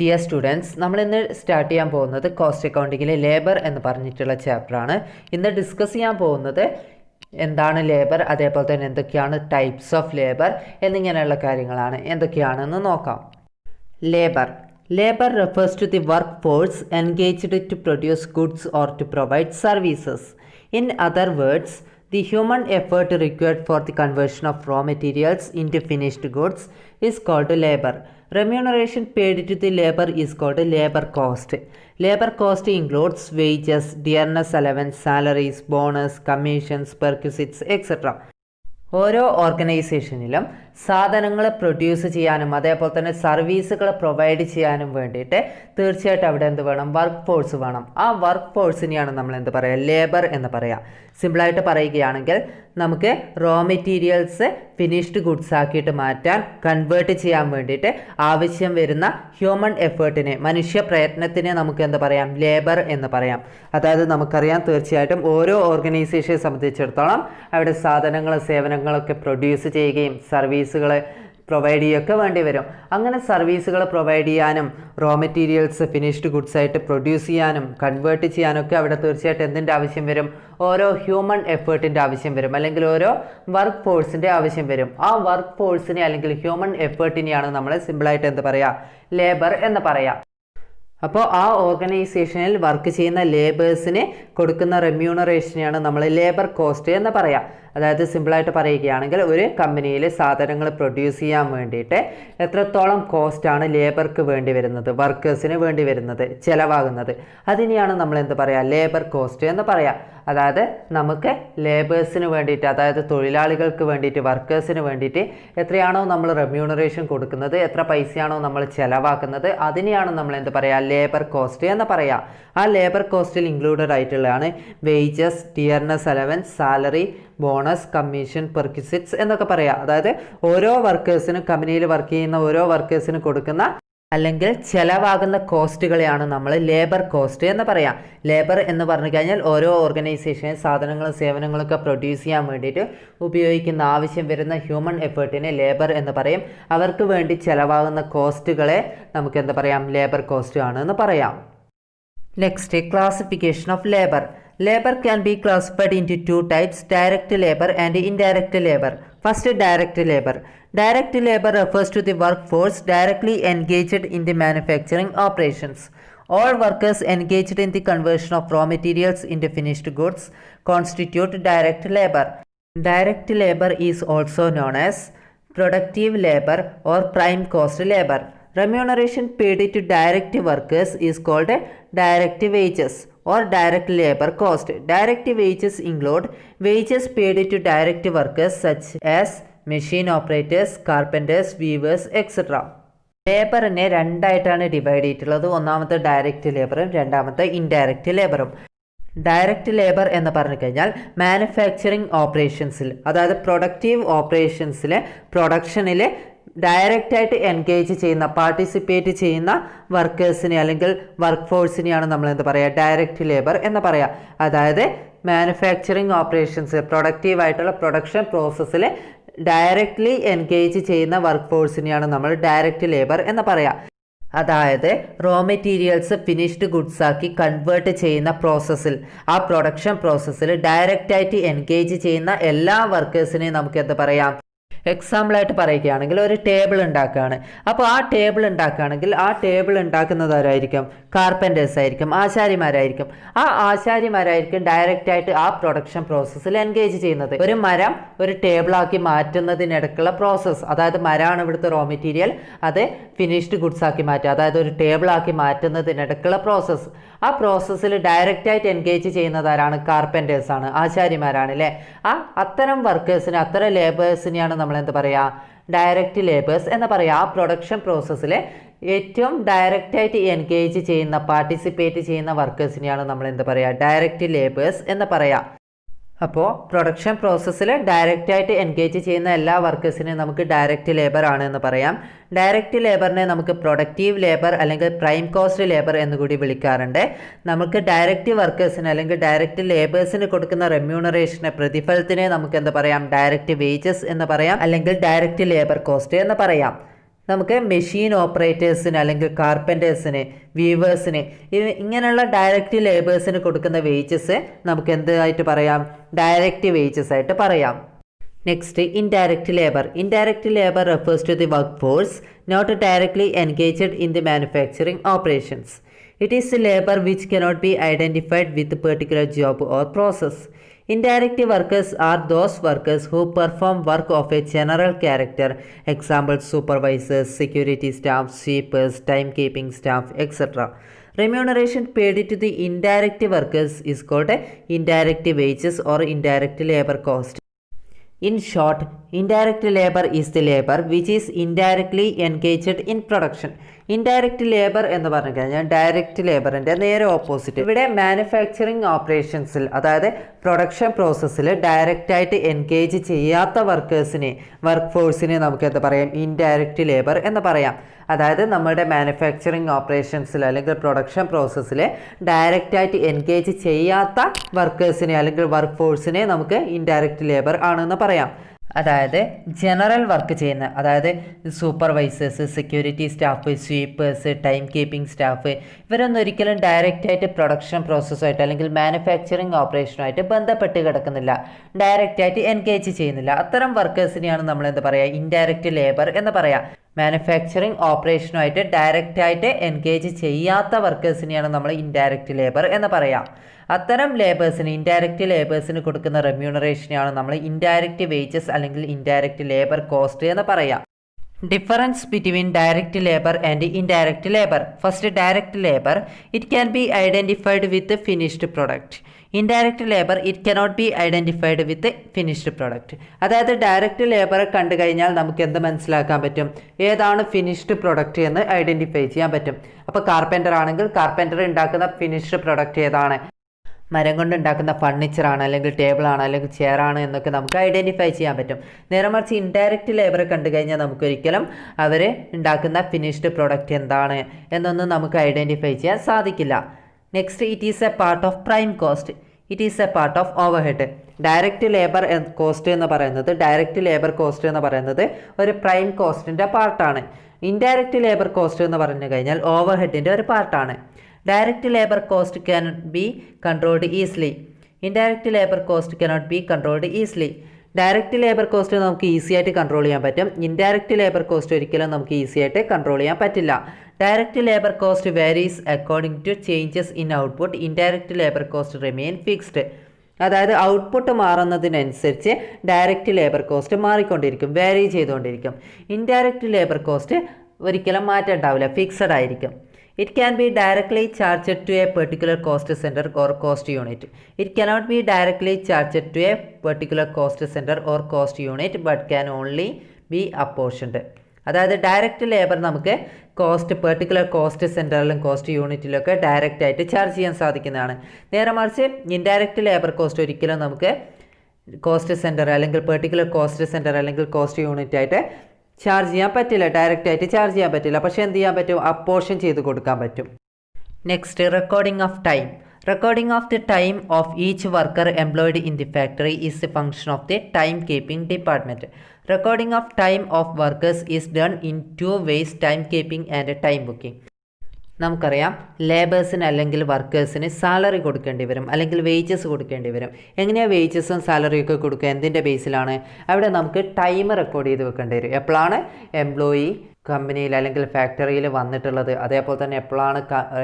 Dear students, നമ്മൾ ഇന്ന് start ചെയ്യാൻ പോകുന്നത് കോസ്റ്റ് അക്കൗണ്ടിങ്ങിലെ ലേബർ എന്ന് പറഞ്ഞിട്ടുള്ള ചാപ്റ്ററാണ്. ഇന്ന് ഡിസ്കസ് ചെയ്യാൻ പോകുന്നത് എന്താണ് ലേബർ, അതേപോലെ തന്നെ എന്തൊക്കെയാണ് ടൈപ്സ് ഓഫ് ലേബർ എന്നിങ്ങനെയുള്ള കാര്യങ്ങളാണ്. എന്തൊക്കെയാണെന്ന് നോക്കാം. Labour refers to the workforce engaged to produce goods or to provide services. In other words, the human effort required for the conversion of raw materials into finished goods is called labor. Remuneration paid to the labor is called labor cost. Labor cost includes wages, dearness allowance, salaries, bonus, commissions, perquisites, etc. ഓരോ ഓർഗനൈസേഷനിലും സാധനങ്ങൾ produce ചെയ്യാനും അതേപോലെ തന്നെ സർവീസുകൾ provide ചെയ്യാനും വേണ്ടിയിട്ട് തീർച്ചയായിട്ടും അവിടെ എന്ത് വേണം? വർക്ക് ഫോഴ്സ് വേണം. ആ വർക്ക് ഫോഴ്സിനെയാണ് നമ്മൾ എന്ത് പറയുക? ലേബർ എന്ന് പറയുക. സിമ്പിളായിട്ട് പറയുകയാണെങ്കിൽ നമുക്ക് റോ മെറ്റീരിയൽസ് ഫിനിഷ്ഡ് ഗുഡ്സ് ആക്കിയിട്ട് മാറ്റാൻ, കൺവേർട്ട് ചെയ്യാൻ വേണ്ടിയിട്ട് ആവശ്യം വരുന്ന ഹ്യൂമൻ എഫേർട്ടിനെ, മനുഷ്യ പ്രയത്നത്തിനെ നമുക്ക് എന്ത് പറയാം? ലേബർ എന്ന് പറയാം. അതായത് നമുക്കറിയാം തീർച്ചയായിട്ടും ഓരോ ഓർഗനൈസേഷനെ സംബന്ധിച്ചിടത്തോളം അവിടെ സാധനങ്ങൾ സേവനങ്ങളൊക്കെ പ്രൊഡ്യൂസ് ചെയ്യുകയും സർവീസുകൾ പ്രൊവൈഡ് ചെയ്യുകയൊക്കെ വേണ്ടി വരും. അങ്ങനെ സർവീസുകൾ പ്രൊവൈഡ് ചെയ്യാനും റോ മെറ്റീരിയൽസ് ഫിനിഷ്ഡ് ഗുഡ്സ് ആയിട്ട് പ്രൊഡ്യൂസ് ചെയ്യാനും കൺവേർട്ട് ചെയ്യാനൊക്കെ അവിടെ തീർച്ചയായിട്ടും എന്തിൻ്റെ ആവശ്യം വരും? ഓരോ ഹ്യൂമൻ എഫേർട്ടിൻ്റെ ആവശ്യം വരും, അല്ലെങ്കിൽ ഓരോ വർക്ക് ഫോഴ്സിൻ്റെ ആവശ്യം വരും. ആ വർക്ക് ഫോഴ്സിനെ അല്ലെങ്കിൽ ഹ്യൂമൻ എഫേർട്ടിനെയാണ് നമ്മൾ സിമ്പിളായിട്ട് എന്ത് പറയുക? ലേബർ എന്ന് പറയാം. അപ്പോൾ ആ ഓർഗനൈസേഷനിൽ വർക്ക് ചെയ്യുന്ന ലേബേഴ്സിന് കൊടുക്കുന്ന റെമ്യൂണറേഷനെയാണ് നമ്മൾ ലേബർ കോസ്റ്റ് എന്ന് പറയാം. അതായത് സിമ്പിളായിട്ട് പറയുകയാണെങ്കിൽ ഒരു കമ്പനിയിൽ സാധനങ്ങൾ പ്രൊഡ്യൂസ് ചെയ്യാൻ വേണ്ടിയിട്ട് എത്രത്തോളം കോസ്റ്റാണ് ലേബർക്ക് വേണ്ടി വരുന്നത്, വർക്കേഴ്സിന് വേണ്ടി വരുന്നത്, ചിലവാകുന്നത്, അതിനെയാണ് നമ്മൾ എന്ത് പറയുക? ലേബർ കോസ്റ്റ് എന്ന് പറയാം. അതായത് നമുക്ക് ലേബേഴ്സിന് വേണ്ടിയിട്ട്, അതായത് തൊഴിലാളികൾക്ക് വേണ്ടിയിട്ട്, വർക്കേഴ്സിന് വേണ്ടിയിട്ട് എത്രയാണോ നമ്മൾ റെമ്യൂണറേഷൻ കൊടുക്കുന്നത്, എത്ര പൈസയാണോ നമ്മൾ ചിലവാക്കുന്നത്, അതിനെയാണ് നമ്മൾ എന്ത് പറയുക? ലേബർ കോസ്റ്റ് എന്ന് പറയാം. ആ ലേബർ കോസ്റ്റിൽ ഇൻക്ലൂഡഡ് ആയിട്ടുള്ളതാണ് wages, dearness allowance, salary, bonus, commission, perquisites എന്നൊക്കെ പറയാം. അതായത് ഓരോ വർക്കേഴ്സിനും, കമ്പനിയിൽ വർക്ക് ചെയ്യുന്ന ഓരോ വർക്കേഴ്സിന് കൊടുക്കുന്ന അല്ലെങ്കിൽ ചിലവാകുന്ന കോസ്റ്റുകളെയാണ് നമ്മൾ ലേബർ കോസ്റ്റ് എന്ന് പറയാം. ലേബർ എന്ന് പറഞ്ഞു കഴിഞ്ഞാൽ ഓരോ ഓർഗനൈസേഷനും സാധനങ്ങളും സേവനങ്ങളൊക്കെ പ്രൊഡ്യൂസ് ചെയ്യാൻ വേണ്ടിയിട്ട് ഉപയോഗിക്കുന്ന ആവശ്യം വരുന്ന ഹ്യൂമൻ എഫേർട്ടിനെ ലേബർ എന്ന് പറയും. അവർക്ക് വേണ്ടി ചിലവാകുന്ന കോസ്റ്റുകളെ നമുക്ക് എന്താ പറയാം? ലേബർ കോസ്റ്റ് ആണ് എന്ന് പറയാം. Next, classification of labour. Labor can be classified into two types: direct labor and indirect labor. First, direct labor. Direct labor refers to the workforce directly engaged in the manufacturing operations. All workers engaged in the conversion of raw materials into finished goods constitute direct labor. Direct labor is also known as productive labor or prime cost labor. Remuneration paid to direct workers is called direct wages or direct labor cost. Direct wages include wages paid to direct workers such as machine operators, carpenters, weavers, etc. ലേബറിനെ രണ്ടായിട്ടാണ് divide ചെയ്തിട്ടുള്ളത്. ഒന്നാമത്തെ direct ലേബറും രണ്ടാമത്തെ indirect ലേബറും. Direct labour എന്ന് പറഞ്ഞു കഴിഞ്ഞാൽ manufacturing ഓപ്പറേഷൻസിൽ, അതായത് productive ഓപ്പറേഷൻസിലെ പ്രൊഡക്ഷനിൽ ഡയറക്റ്റായിട്ട് എൻഗേജ് ചെയ്യുന്ന, പാർട്ടിസിപ്പേറ്റ് ചെയ്യുന്ന വർക്കേഴ്സിനെ അല്ലെങ്കിൽ വർക്ക് ഫോഴ്സിനെയാണ് നമ്മൾ എന്ത് പറയുക? ഡയറക്റ്റ് ലേബർ എന്ന് പറയാം. അതായത് മാനുഫാക്ചറിങ് ഓപ്പറേഷൻസ്, പ്രൊഡക്റ്റീവായിട്ടുള്ള പ്രൊഡക്ഷൻ പ്രോസസ്സിൽ ഡയറക്റ്റ്ലി എൻഗേജ് ചെയ്യുന്ന വർക്ക് ഫോഴ്സിനെയാണ് നമ്മൾ ഡയറക്റ്റ് ലേബർ എന്ന് പറയാം. അതായത് റോ മെറ്റീരിയൽസ് ഫിനിഷ്ഡ് ഗുഡ്സ് ആക്കി കൺവേർട്ട് ചെയ്യുന്ന പ്രോസസ്സിൽ, ആ പ്രൊഡക്ഷൻ പ്രോസസ്സിൽ ഡയറക്റ്റായിട്ട് എൻഗേജ് ചെയ്യുന്ന എല്ലാ വർക്കേഴ്സിനെയും നമുക്ക് എന്ത് പറയാം? എക്സാമ്പിളായിട്ട് പറയുകയാണെങ്കിൽ ഒരു ടേബിൾ ഉണ്ടാക്കുകയാണ്. അപ്പോൾ ആ ടേബിൾ ഉണ്ടാക്കുകയാണെങ്കിൽ ആ ടേബിൾ ഉണ്ടാക്കുന്നതാരായിരിക്കും? കാർപ്പൻറ്റേഴ്സ് ആയിരിക്കും, ആശാരിമാരായിരിക്കും. ആ ആശാരിമാരായിരിക്കും ഡയറക്റ്റായിട്ട് ആ പ്രൊഡക്ഷൻ പ്രോസസ്സിൽ എൻഗേജ് ചെയ്യുന്നത്. ഒരു മരം ഒരു ടേബിളാക്കി മാറ്റുന്നതിനിടയ്ക്കുള്ള പ്രോസസ്സ്, അതായത് മരമാണ് ഇവിടുത്തെ റോ മെറ്റീരിയൽ, അത് ഫിനിഷ്ഡ് ഗുഡ്സ് ആക്കി മാറ്റുക, അതായത് ഒരു ടേബിളാക്കി മാറ്റുന്നതിനിടയ്ക്കുള്ള പ്രോസസ്സ്. ആ പ്രോസസ്സിൽ ഡയറക്റ്റായിട്ട് എൻഗേജ് ചെയ്യുന്നതാരാണ്? കാർപ്പൻറ്റേഴ്സാണ്, ആശാരിമാരാണ് അല്ലേ. അത്തരം വർക്കേഴ്സിനെ, അത്തരം ലേബേഴ്സിനെയാണ് നമ്മൾ എന്ത് പറയുക? ഡയറക്റ്റ് ലേബേഴ്സ് എന്ന് പറയുക. ആ പ്രൊഡക്ഷൻ പ്രോസസ്സിൽ ഏറ്റവും ഡയറക്റ്റായിട്ട് എൻഗേജ് ചെയ്യുന്ന, പാർട്ടിസിപ്പേറ്റ് ചെയ്യുന്ന വർക്കേഴ്സിനെയാണ് നമ്മൾ എന്ത് പറയുക? ഡയറക്റ്റ് ലേബേഴ്സ് എന്ന് പറയാം. അപ്പോൾ പ്രൊഡക്ഷൻ പ്രോസസ്സിൽ ഡയറക്റ്റായിട്ട് എൻഗേജ് ചെയ്യുന്ന എല്ലാ വർക്കേഴ്സിനെയും നമുക്ക് ഡയറക്റ്റ് ലേബർ ആണ് എന്ന് പറയാം. ഡയറക്റ്റ് ലേബറിനെ നമുക്ക് പ്രൊഡക്റ്റീവ് ലേബർ അല്ലെങ്കിൽ പ്രൈം കോസ്റ്റ് ലേബർ എന്ന് കൂടി വിളിക്കാറുണ്ട്. നമുക്ക് ഡയറക്റ്റ് വർക്കേഴ്സിന് അല്ലെങ്കിൽ ഡയറക്റ്റ് ലേബേഴ്സിന് കൊടുക്കുന്ന റെമ്യൂണറേഷനെ, പ്രതിഫലത്തിനെ നമുക്ക് എന്ത് പറയാം? ഡയറക്റ്റ് വേജസ് എന്ന് പറയാം, അല്ലെങ്കിൽ ഡയറക്റ്റ് ലേബർ കോസ്റ്റ് എന്ന് പറയാം. നമുക്ക് മെഷീൻ ഓപ്പറേറ്റേഴ്സിന് അല്ലെങ്കിൽ കാർപ്പൻറ്റേഴ്സിന്, വീവേഴ്സിന് ഇങ്ങനെയുള്ള ഡയറക്റ്റ് ലേബേഴ്സിന് കൊടുക്കുന്ന വേജസ് നമുക്ക് എന്തായിട്ട് പറയാം? ഡയറക്റ്റ് വേജസ് ആയിട്ട് പറയാം. Next, indirect labor. Indirect labor refers to the workforce not directly engaged in the manufacturing operations. It is labor which cannot be identified with a particular job or process. Indirect workers are those workers who perform work of a general character. Example, supervisors, security staff, sweepers, timekeeping staff, etc. Remuneration paid to the indirect workers is called indirect wages or indirect labor cost. In short, indirect labor is the labor which is indirectly engaged in production. Indirect labour എന്ന് പറഞ്ഞു കഴിഞ്ഞാൽ direct ലേബറിൻ്റെ നേരെ opposite. ഇവിടെ manufacturing ഓപ്പറേഷൻസിൽ, അതായത് production പ്രോസസ്സിൽ ഡയറക്റ്റായിട്ട് engage ചെയ്യാത്ത work ഫോഴ്സിനെ നമുക്ക് എന്താ പറയാം? ഇൻഡയറക്റ്റ് ലേബർ എന്ന് പറയാം. അതായത് നമ്മുടെ മാനുഫാക്ചറിങ് ഓപ്പറേഷൻസിൽ അല്ലെങ്കിൽ പ്രൊഡക്ഷൻ പ്രോസസ്സിൽ ഡയറക്റ്റായിട്ട് എൻഗേജ് ചെയ്യാത്ത വർക്കേഴ്സിനെ അല്ലെങ്കിൽ വർക്ക് ഫോഴ്സിനെ നമുക്ക് ഇൻഡയറക്റ്റ് ലേബർ ആണെന്ന് പറയാം. അതായത് ജനറൽ വർക്ക് ചെയ്യുന്ന, അതായത് supervisors, security staff, sweepers, time keeping staff ഇവരൊന്നും ഒരിക്കലും ഡയറക്റ്റായിട്ട് പ്രൊഡക്ഷൻ പ്രോസസ്സുമായിട്ട് അല്ലെങ്കിൽ മാനുഫാക്ചറിങ് ഓപ്പറേഷനുമായിട്ട് ബന്ധപ്പെട്ട് കിടക്കുന്നില്ല, ഡയറക്റ്റായിട്ട് എൻഗേജ് ചെയ്യുന്നില്ല. അത്തരം വർക്കേഴ്സിനെയാണ് നമ്മൾ എന്താ പറയുക? ഇൻഡയറക്റ്റ് ലേബർ എന്ന് പറയാം. മാനുഫാക്ചറിങ് ഓപ്പറേഷനുമായിട്ട് ഡയറക്റ്റായിട്ട് എൻഗേജ് ചെയ്യാത്ത വർക്കേഴ്സിനെയാണ് നമ്മൾ ഇൻഡയറക്റ്റ് ലേബർ എന്ന് പറയാം. അത്തരം ലേബേഴ്സിന്, ഇൻഡയറക്റ്റ് ലേബേഴ്സിന് കൊടുക്കുന്ന റെമ്യൂണറേഷനെയാണ് നമ്മൾ ഇൻഡയറക്റ്റ് വേജസ് അല്ലെങ്കിൽ ഇൻഡയറക്റ്റ് ലേബർ കോസ്റ്റ് എന്ന് പറയാം. Difference between direct labour and indirect labour. First, direct labour it can be identified with finished product. Indirect labour it cannot be identified with finished product. അതായത് direct ലേബറെ കണ്ടു കഴിഞ്ഞാൽ നമുക്ക് എന്ത് മനസ്സിലാക്കാൻ പറ്റും? ഏതാണ് ഫിനിഷ്ഡ് പ്രൊഡക്റ്റ് എന്ന് ഐഡൻറ്റിഫൈ ചെയ്യാൻ പറ്റും. അപ്പോൾ കാർപ്പൻ്റർ ആണെങ്കിൽ കാർപ്പൻ്റർ ഉണ്ടാക്കുന്ന ഫിനിഷ്ഡ് പ്രൊഡക്റ്റ് ഏതാണ്? മരം കൊണ്ട് ഉണ്ടാക്കുന്ന ഫർണിച്ചറാണ്, അല്ലെങ്കിൽ ടേബിളാണ്, അല്ലെങ്കിൽ ചെയറാണ് എന്നൊക്കെ നമുക്ക് ഐഡൻറ്റിഫൈ ചെയ്യാൻ പറ്റും. നേരെ മറിച്ച് ഇൻഡയറക്റ്റ് ലേബറെ കണ്ടു കഴിഞ്ഞാൽ നമുക്കൊരിക്കലും അവർ ഉണ്ടാക്കുന്ന ഫിനിഷ്ഡ് പ്രൊഡക്റ്റ് എന്താണ് എന്നൊന്നും നമുക്ക് ഐഡൻറ്റിഫൈ ചെയ്യാൻ സാധിക്കില്ല. Next, it is A part of prime cost. It is A part of overhead. Direct labour cost എന്ന് പറയുന്നത് ഒരു പ്രൈം കോസ്റ്റിൻ്റെ പാർട്ടാണ്. ഇൻഡയറക്റ്റ് ലേബർ കോസ്റ്റ് എന്ന് പറഞ്ഞു കഴിഞ്ഞാൽ ഓവർഹെഡിൻ്റെ ഒരു പാർട്ടാണ്. Direct labor cost cannot be controlled easily. Indirect labor cost cannot be controlled easily. Direct labour cost നമുക്ക് ഈസി ആയിട്ട് കൺട്രോൾ ചെയ്യാൻ പറ്റും. ഇൻഡയറക്റ്റ് ലേബർ കോസ്റ്റ് ഒരിക്കലും നമുക്ക് ഈസി ആയിട്ട് കൺട്രോൾ ചെയ്യാൻ പറ്റില്ല. Direct labour cost varies according to changes in output. Indirect labour cost remain fixed. അതായത് ഔട്ട്പുട്ട് മാറുന്നതിനനുസരിച്ച് ഡയറക്റ്റ് ലേബർ കോസ്റ്റ് മാറിക്കൊണ്ടിരിക്കും, വാരി ചെയ്തുകൊണ്ടിരിക്കും. ഇൻഡയറക്റ്റ് ലേബർ കോസ്റ്റ് ഒരിക്കലും മാറ്റം ഉണ്ടാവില്ല, ഫിക്സഡ് ആയിരിക്കും. It can be directly charged to a particular cost center or cost unit. It cannot be directly charged to a particular cost center or cost unit but can only be apportioned. അതായത് direct labour നമുക്ക് particular cost സെൻറ്ററിലും cost യൂണിറ്റിലൊക്കെ direct ആയിട്ട് charge ചെയ്യാൻ സാധിക്കുന്നതാണ്. നേരെ മറിച്ച് indirect labour cost ഒരിക്കലും നമുക്ക് cost centre അല്ലെങ്കിൽ പെർട്ടിക്കുലർ കോസ്റ്റ് സെൻറ്റർ അല്ലെങ്കിൽ കോസ്റ്റ് യൂണിറ്റ് ആയിട്ട് ചാർജ് ചെയ്യാൻ പറ്റില്ല, ഡയറക്റ്റ് ആയിട്ട് ചാർജ് ചെയ്യാൻ പറ്റില്ല. പക്ഷേ എന്ത് ചെയ്യാൻ പറ്റും? അപ്പോർഷൻ ചെയ്ത് കൊടുക്കാൻ പറ്റും. Next, recording of time. Recording of the time of each worker employed in the factory is a function of the time-keeping department. Recording of time of workers is done in two ways, time-keeping and time-booking. നമുക്കറിയാം, ലേബേഴ്സിന് അല്ലെങ്കിൽ വർക്കേഴ്സിന് salary കൊടുക്കേണ്ടി വരും, അല്ലെങ്കിൽ wages കൊടുക്കേണ്ടി വരും. എങ്ങനെയാണ് വേജസും സാലറിയൊക്കെ കൊടുക്കുക? എന്തിൻ്റെ ബേസിലാണ്? അവിടെ നമുക്ക് ടൈം റെക്കോർഡ് ചെയ്ത് വെക്കേണ്ടി വരും. എപ്പോഴാണ് എംപ്ലോയി കമ്പനിയിൽ അല്ലെങ്കിൽ ഫാക്ടറിയിൽ വന്നിട്ടുള്ളത്, അതേപോലെ തന്നെ എപ്പോഴാണ്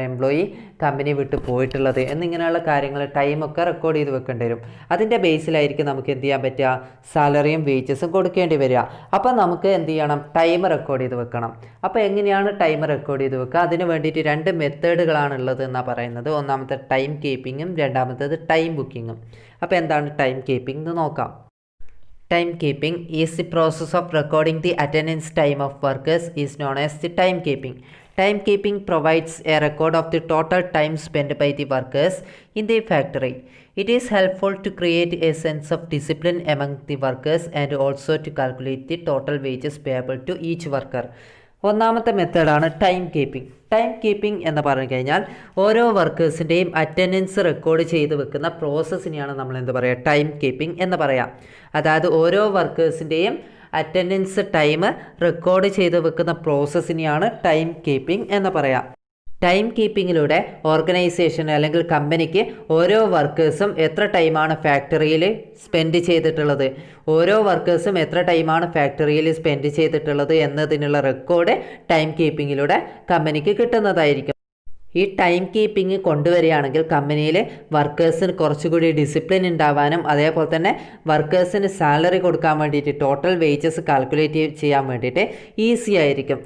എംപ്ലോയി കമ്പനി വിട്ട് പോയിട്ടുള്ളത് എന്നിങ്ങനെയുള്ള കാര്യങ്ങൾ ടൈമൊക്കെ റെക്കോർഡ് ചെയ്ത് വെക്കേണ്ടി വരും. അതിൻ്റെ ബേസിലായിരിക്കും നമുക്ക് എന്ത് ചെയ്യാൻ പറ്റുക? സാലറിയും വേജസും കൊടുക്കേണ്ടി വരിക. അപ്പോൾ നമുക്ക് എന്ത് ചെയ്യണം? ടൈം റെക്കോർഡ് ചെയ്ത് വെക്കണം. അപ്പോൾ എങ്ങനെയാണ് ടൈം റെക്കോർഡ് ചെയ്ത് വെക്കുക? അതിന് വേണ്ടിയിട്ട് രണ്ട് മെത്തേഡുകളാണുള്ളത് എന്നാണ് പറയുന്നത്. ഒന്നാമത്തെ ടൈം കീപ്പിങ്ങും രണ്ടാമത്തേത് ടൈം ബുക്കിങ്ങും. അപ്പോൾ എന്താണ് ടൈം കീപ്പിംഗ് എന്ന് നോക്കാം. Timekeeping is the process of recording the attendance time of workers is known as the timekeeping. Timekeeping provides a record of the total time spent by the workers in the factory. It is helpful to create a sense of discipline among the workers and also to calculate the total wages payable to each worker. ഒന്നാമത്തെ മെത്തേഡാണ് time keeping. Time keeping എന്ന് പറഞ്ഞു കഴിഞ്ഞാൽ ഓരോ വർക്കേഴ്സിൻ്റെയും attendance record ചെയ്ത് വെക്കുന്ന പ്രോസസ്സിനെയാണ് നമ്മൾ എന്ത് പറയുക? ടൈം കീപ്പിംഗ് എന്ന് പറയാം. അതായത് ഓരോ വർക്കേഴ്സിൻ്റെയും അറ്റൻഡൻസ് ടൈം റെക്കോർഡ് ചെയ്ത് വെക്കുന്ന പ്രോസസ്സിനെയാണ് ടൈം കീപ്പിംഗ് എന്ന് പറയാം. ടൈം കീപ്പിങ്ങിലൂടെ ഓർഗനൈസേഷൻ അല്ലെങ്കിൽ കമ്പനിക്ക് ഓരോ വർക്കേഴ്സും എത്ര ടൈമാണ് ഫാക്ടറിയിൽ സ്പെൻഡ് ചെയ്തിട്ടുള്ളത്, എന്നതിനുള്ള റെക്കോർഡ് ടൈം കീപ്പിങ്ങിലൂടെ കമ്പനിക്ക് കിട്ടുന്നതായിരിക്കും. ഈ ടൈം കീപ്പിംഗ് കൊണ്ടുവരികയാണെങ്കിൽ കമ്പനിയിൽ വർക്കേഴ്സിന് കുറച്ചുകൂടി ഡിസിപ്ലിൻ ഉണ്ടാവാനും അതേപോലെ തന്നെ വർക്കേഴ്സിന് സാലറി കൊടുക്കാൻ വേണ്ടിയിട്ട് ടോട്ടൽ വേജസ് കാൽക്കുലേറ്റ് ചെയ്യാൻ വേണ്ടിയിട്ട് ഈസി ആയിരിക്കും.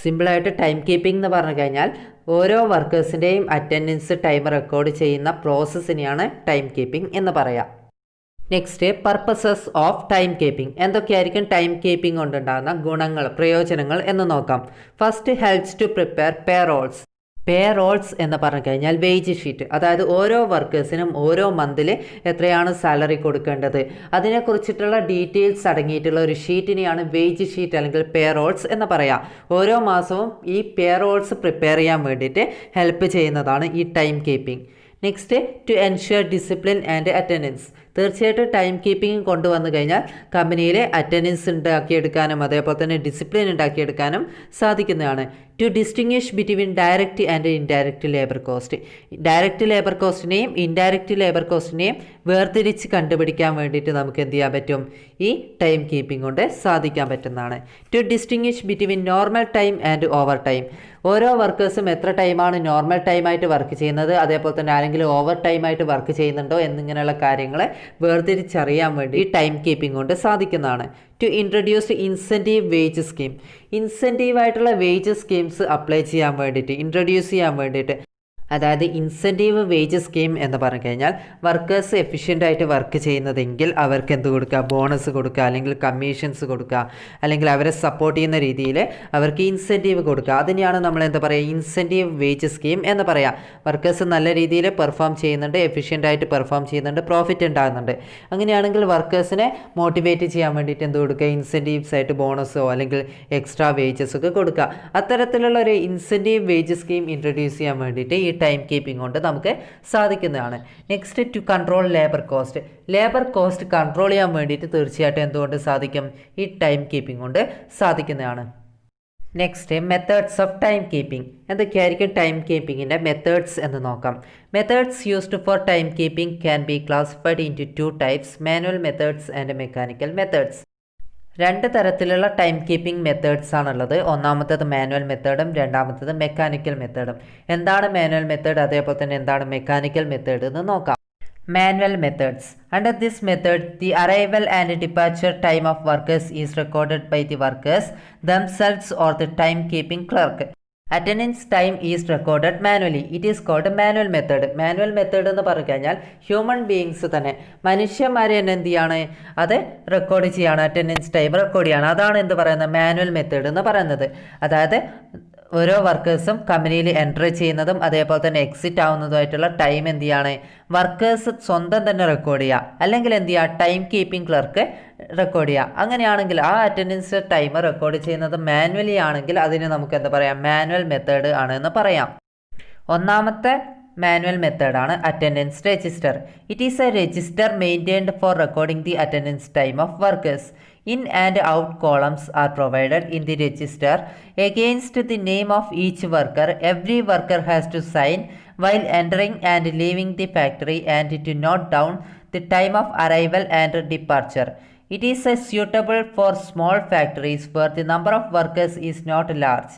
സിമ്പിളായിട്ട് ടൈം കീപ്പിംഗ് എന്ന് പറഞ്ഞു കഴിഞ്ഞാൽ ഓരോ വർക്കേഴ്സിൻ്റെയും അറ്റൻഡൻസ് ടൈം റെക്കോർഡ് ചെയ്യുന്ന പ്രോസസ്സിനെയാണ് ടൈം കീപ്പിംഗ് എന്ന് പറയാം. Next, purposes of time keeping. എന്തൊക്കെയായിരിക്കും ടൈം കീപ്പിംഗ് കൊണ്ടുണ്ടാകുന്ന ഗുണങ്ങൾ, പ്രയോജനങ്ങൾ എന്ന് നോക്കാം. First, helps to prepare pay rolls എന്ന് പറഞ്ഞു കഴിഞ്ഞാൽ വേജ് ഷീറ്റ്, അതായത് ഓരോ വർക്കേഴ്സിനും ഓരോ മന്തിൽ എത്രയാണ് സാലറി കൊടുക്കേണ്ടത് അതിനെക്കുറിച്ചിട്ടുള്ള ഡീറ്റെയിൽസ് അടങ്ങിയിട്ടുള്ള ഒരു ഷീറ്റിനെയാണ് വേജ് ഷീറ്റ് അല്ലെങ്കിൽ പേ റോൾസ് എന്ന് പറയാം. ഓരോ മാസവും ഈ പേ റോൾസ് പ്രിപ്പയർ ചെയ്യാൻ വേണ്ടിയിട്ട് ഹെൽപ്പ് ചെയ്യുന്നതാണ് ഈ time keeping. Next, to ensure discipline and attendance. തീർച്ചയായിട്ടും ടൈം കീപ്പിംഗ് കൊണ്ടുവന്നു കഴിഞ്ഞാൽ കമ്പനിയിലെ അറ്റൻഡൻസ് ഉണ്ടാക്കിയെടുക്കാനും അതേപോലെ തന്നെ ഡിസിപ്ലിൻ ഉണ്ടാക്കിയെടുക്കാനും സാധിക്കുന്നതാണ്. To distinguish between direct and indirect labour cost. Direct labour കോസ്റ്റിനെയും ഇൻഡയറക്റ്റ് ലേബർ കോസ്റ്റിനെയും വേർതിരിച്ച് കണ്ടുപിടിക്കാൻ വേണ്ടിയിട്ട് നമുക്ക് എന്ത് ചെയ്യാൻ പറ്റും, ഈ ടൈം കീപ്പിംഗ് കൊണ്ട് സാധിക്കാൻ പറ്റുന്നതാണ്. To distinguish between normal time and over time. ഓരോ വർക്കേഴ്സും എത്ര ടൈമാണ് നോർമൽ ടൈമായിട്ട് വർക്ക് ചെയ്യുന്നത് അതേപോലെ തന്നെ അല്ലെങ്കിൽ ഓവർ ടൈമായിട്ട് വർക്ക് ചെയ്യുന്നുണ്ടോ എന്നിങ്ങനെയുള്ള കാര്യങ്ങളെ വേർതിരിച്ചറിയാൻ വേണ്ടി ഈ ടൈം കീപ്പിംഗ് കൊണ്ട് സാധിക്കുന്നതാണ്. To introduce incentive wage scheme. ഇൻസെൻറ്റീവായിട്ടുള്ള വേജ് സ്കീംസ് അപ്ലൈ ചെയ്യാൻ വേണ്ടിയിട്ട്, ഇൻട്രൊഡ്യൂസ് ചെയ്യാൻ വേണ്ടിയിട്ട്, അതായത് ഇൻസെൻറ്റീവ് വേജ് സ്കീം എന്ന് പറഞ്ഞു കഴിഞ്ഞാൽ വർക്കേഴ്സ് എഫിഷ്യൻ്റായിട്ട് വർക്ക് ചെയ്യുന്നതെങ്കിൽ അവർക്ക് എന്ത് കൊടുക്കുക, ബോണസ് കൊടുക്കുക, അല്ലെങ്കിൽ കമ്മീഷൻസ് കൊടുക്കുക, അല്ലെങ്കിൽ അവരെ സപ്പോർട്ട് ചെയ്യുന്ന രീതിയിൽ അവർക്ക് ഇൻസെൻറ്റീവ് കൊടുക്കുക. അതിനെയാണ് നമ്മൾ എന്താ പറയുക, ഇൻസെൻറ്റീവ് വേജ് സ്കീം എന്ന് പറയാം. വർക്കേഴ്സ് നല്ല രീതിയിൽ പെർഫോം ചെയ്യുന്നുണ്ട്, എഫിഷ്യൻ്റായിട്ട് പെർഫോം ചെയ്യുന്നുണ്ട്, പ്രോഫിറ്റ് ഉണ്ടാകുന്നുണ്ട്. അങ്ങനെയാണെങ്കിൽ വർക്കേഴ്സിനെ മോട്ടിവേറ്റ് ചെയ്യാൻ വേണ്ടിയിട്ട് എന്ത് കൊടുക്കുക, ഇൻസെൻറ്റീവ്സ് ആയിട്ട് ബോണസോ അല്ലെങ്കിൽ എക്സ്ട്രാ വേജസ് ഒക്കെ കൊടുക്കുക. അത്തരത്തിലുള്ള ഒരു ഇൻസെൻറ്റീവ് വേജ് സ്കീം ഇൻട്രൊഡ്യൂസ് ചെയ്യാൻ വേണ്ടിയിട്ട് ഈ ടൈം കീപ്പിംഗ് കൊണ്ട് നമുക്ക് സാധിക്കുന്നതാണ്. Next, to control labour cost. Labour cost control ചെയ്യാൻ വേണ്ടിയിട്ട് തീർച്ചയായിട്ടും എന്തുകൊണ്ട് സാധിക്കും, ഈ ടൈം കീപ്പിംഗ് കൊണ്ട് സാധിക്കുന്നതാണ്. Next, methods of time keeping. എന്തൊക്കെയായിരിക്കും ടൈം കീപ്പിങ്ങിൻ്റെ മെത്തേഡ്സ് എന്ന് നോക്കാം. Methods used for time keeping can be classified into 2 types, manual methods and mechanical methods. 2 തരത്തിലുള്ള ടൈം കീപ്പിംഗ് മെത്തേഡ്സ് ആണുള്ളത്. ഒന്നാമത്തേത് മാനുവൽ മെത്തേഡും രണ്ടാമത്തേത് മെക്കാനിക്കൽ മെത്തേഡും. എന്താണ് മാനുവൽ മെത്തേഡ് അതേപോലെ തന്നെ എന്താണ് മെക്കാനിക്കൽ മെത്തേഡ് എന്ന് നോക്കാം. Manual methods. Under this method, the arrival and departure time of workers is recorded by the workers themselves or the timekeeping clerk. Attendance time is recorded manually. It is called manual method. Manual method എന്ന് പറഞ്ഞു കഴിഞ്ഞാൽ human beings തന്നെ, മനുഷ്യന്മാരെ തന്നെ എന്ത് ചെയ്യാണ്, അത് record ചെയ്യാണ്, അറ്റൻഡൻസ് ടൈം റെക്കോർഡ് ചെയ്യാണ്. അതാണ് എന്ത് പറയുന്നത്, മാനുവൽ മെത്തേഡ് എന്ന് പറയുന്നത്. അതായത് ഓരോ വർക്കേഴ്സും കമ്പനിയിൽ എൻ്റർ ചെയ്യുന്നതും അതേപോലെ തന്നെ എക്സിറ്റ് ആവുന്നതുമായിട്ടുള്ള ടൈം എന്ത് ചെയ്യാണ്, വർക്കേഴ്സ് സ്വന്തം തന്നെ റെക്കോർഡ് ചെയ്യുക, അല്ലെങ്കിൽ എന്ത് ചെയ്യുക, ടൈം കീപ്പിംഗ് ക്ലർക്ക് റെക്കോർഡ് ചെയ്യുക. അങ്ങനെയാണെങ്കിൽ ആ അറ്റൻഡൻസ് ടൈം റെക്കോർഡ് ചെയ്യുന്നത് മാനുവലി ആണെങ്കിൽ അതിന് നമുക്ക് എന്താ പറയാം, മാനുവൽ മെത്തേഡ് ആണ് എന്ന് പറയാം. ഒന്നാമത്തെ മാനുവൽ മെത്തേഡാണ് attendance register. It is A register maintained four recording the attendance time of workers. In and out columns are provided in the register against the name of each worker. Every worker has to sign while entering and leaving the factory and to note down the time of arrival and departure. It is suitable for small factories where the number of workers is not large.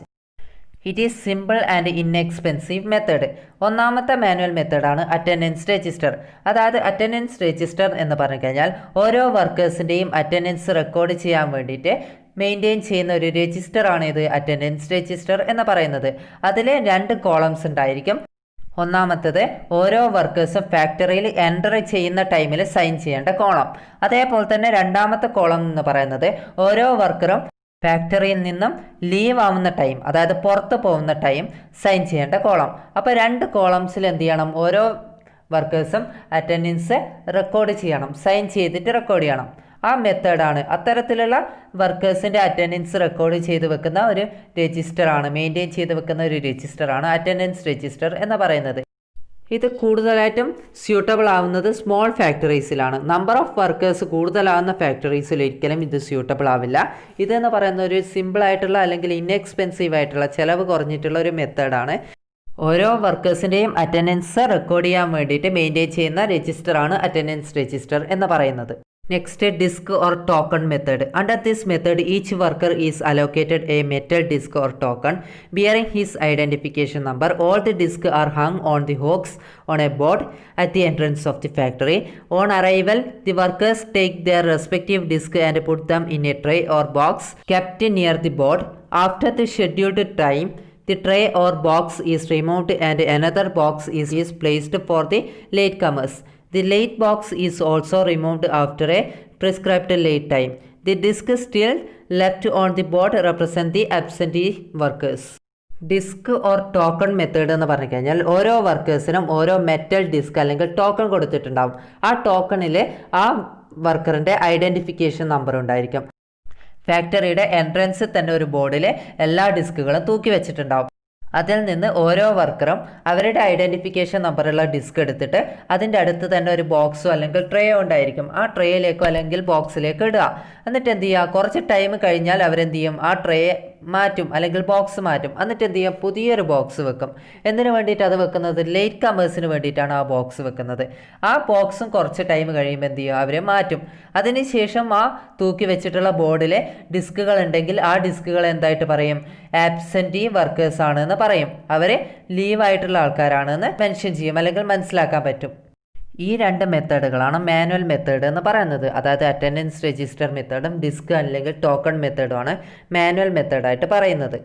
It is simple and inexpensive method. ഒന്നാമത്തെ manual മെത്തേഡാണ് attendance register. അതായത് attendance register എന്ന് പറഞ്ഞു കഴിഞ്ഞാൽ ഓരോ വർക്കേഴ്സിൻ്റെയും attendance record ചെയ്യാൻ വേണ്ടിയിട്ട് maintain ചെയ്യുന്ന ഒരു രജിസ്റ്ററാണ് ഇത് അറ്റൻഡൻസ് രജിസ്റ്റർ എന്ന് പറയുന്നത്. അതിൽ 2 കോളംസ് ഉണ്ടായിരിക്കും. ഒന്നാമത്തേത് ഓരോ വർക്കേഴ്സും ഫാക്ടറിയിൽ എൻ്റർ ചെയ്യുന്ന ടൈമിൽ സൈൻ ചെയ്യേണ്ട കോളം. അതേപോലെ തന്നെ രണ്ടാമത്തെ കോളം എന്ന് പറയുന്നത് ഓരോ വർക്കറും ഫാക്ടറിയിൽ നിന്നും ലീവ് ആവുന്ന ടൈം, അതായത് പുറത്ത് പോകുന്ന ടൈം സൈൻ ചെയ്യേണ്ട കോളം. അപ്പോൾ 2 കോളംസിൽ എന്ത് ചെയ്യണം, ഓരോ വർക്കേഴ്സും അറ്റൻഡൻസ് റെക്കോർഡ് ചെയ്യണം, സൈൻ ചെയ്തിട്ട് റെക്കോർഡ് ചെയ്യണം. ആ മെത്തേഡാണ്, അത്തരത്തിലുള്ള വർക്കേഴ്സിൻ്റെ അറ്റൻഡൻസ് റെക്കോർഡ് ചെയ്ത് വെക്കുന്ന ഒരു രജിസ്റ്ററാണ്, മെയിൻറ്റെയിൻ ചെയ്ത് വെക്കുന്ന ഒരു രജിസ്റ്ററാണ് അറ്റൻഡൻസ് രജിസ്റ്റർ എന്ന് പറയുന്നത്. ഇത് കൂടുതലായിട്ടും സ്യൂട്ടബിൾ ആവുന്നത് സ്മോൾ ഫാക്ടറീസിലാണ്. നമ്പർ ഓഫ് വർക്കേഴ്സ് കൂടുതലാവുന്ന ഫാക്ടറീസിൽ ഒരിക്കലും ഇത് സ്യൂട്ടബിൾ ആവില്ല. ഇതെന്ന് പറയുന്ന ഒരു സിമ്പിളായിട്ടുള്ള അല്ലെങ്കിൽ ഇൻഎക്സ്പെൻസീവ് ആയിട്ടുള്ള ചിലവ് കുറഞ്ഞിട്ടുള്ള ഒരു മെത്തേഡാണ്. ഓരോ വർക്കേഴ്സിൻ്റെയും അറ്റൻഡൻസ് റെക്കോർഡ് ചെയ്യാൻ വേണ്ടിയിട്ട് മെയിൻറ്റെയിൻ ചെയ്യുന്ന രജിസ്റ്ററാണ് അറ്റൻഡൻസ് രജിസ്റ്റർ എന്ന് പറയുന്നത്. Next, disk or token method. Under this method, each worker is allocated a metal disk or token bearing his identification number. All the disks are hung on the hooks on a board at the entrance of the factory. On arrival, the workers take their respective disks and put them in a tray or box kept near the board. After the scheduled time, the tray or box is removed and another box is placed for the latecomers. The late box is also removed after a prescribed late time. The disk still left on the board represent the absentee workers. Disc or token method എന്ന് പറഞ്ഞു കഴിഞ്ഞാൽ ഓരോ വർക്കേഴ്സിനും ഓരോ metal disk അല്ലെങ്കിൽ token കൊടുത്തിട്ടുണ്ടാവും. ആ ടോക്കണിൽ ആ വർക്കറിൻ്റെ identification number ഉണ്ടായിരിക്കും. ഫാക്ടറിയുടെ എൻട്രൻസിൽ തന്നെ ഒരു ബോർഡിൽ എല്ലാ ഡിസ്കുകളും തൂക്കി വെച്ചിട്ടുണ്ടാവും. അതിൽ നിന്ന് ഓരോ വർക്കറും അവരുടെ ഐഡൻറ്റിഫിക്കേഷൻ നമ്പറുള്ള ഡിസ്ക് എടുത്തിട്ട് അതിൻ്റെ അടുത്ത് തന്നെ ഒരു ബോക്സോ അല്ലെങ്കിൽ ട്രേയോ ഉണ്ടായിരിക്കും. ആ ട്രേയിലേക്കോ അല്ലെങ്കിൽ ബോക്സിലേക്ക് ഇടുക. എന്നിട്ട് എന്ത് ചെയ്യുക, കുറച്ച് ടൈം കഴിഞ്ഞാൽ അവരെന്ത് ചെയ്യും, ആ ട്രേ മാറ്റും അല്ലെങ്കിൽ ബോക്സ് മാറ്റും. എന്നിട്ട് എന്ത് ചെയ്യും, പുതിയൊരു ബോക്സ് വെക്കും. എന്തിനു വേണ്ടിയിട്ട് അത് വെക്കുന്നത്, ലേറ്റ് കമേഴ്സിന് വേണ്ടിയിട്ടാണ് ആ ബോക്സ് വെക്കുന്നത്. ആ ബോക്സും കുറച്ച് ടൈം കഴിയുമ്പോൾ എന്ത് ചെയ്യും, അവരെ മാറ്റും. അതിനുശേഷം ആ തൂക്കി വെച്ചിട്ടുള്ള ബോർഡിലെ ഡിസ്കുകൾ ഉണ്ടെങ്കിൽ ആ ഡിസ്കുകൾ എന്തായിട്ട് പറയും, ആബ്സെൻറ്റി വർക്കേഴ്സ് ആണെന്ന് പറയും. അവർ ലീവായിട്ടുള്ള ആൾക്കാരാണെന്ന് മെൻഷൻ ചെയ്യും അല്ലെങ്കിൽ മനസ്സിലാക്കാൻ പറ്റും. ഈ രണ്ട് മെത്തേഡുകളാണ് മാനുവൽ മെത്തേഡ് എന്ന് പറയുന്നത്. അതായത് അറ്റൻഡൻസ് രജിസ്റ്റർ മെത്തേഡും ഡിസ്ക് അല്ലെങ്കിൽ ടോക്കൺ മെത്തേഡുമാണ് മാനുവൽ മെത്തേഡായിട്ട് പറയുന്നത്.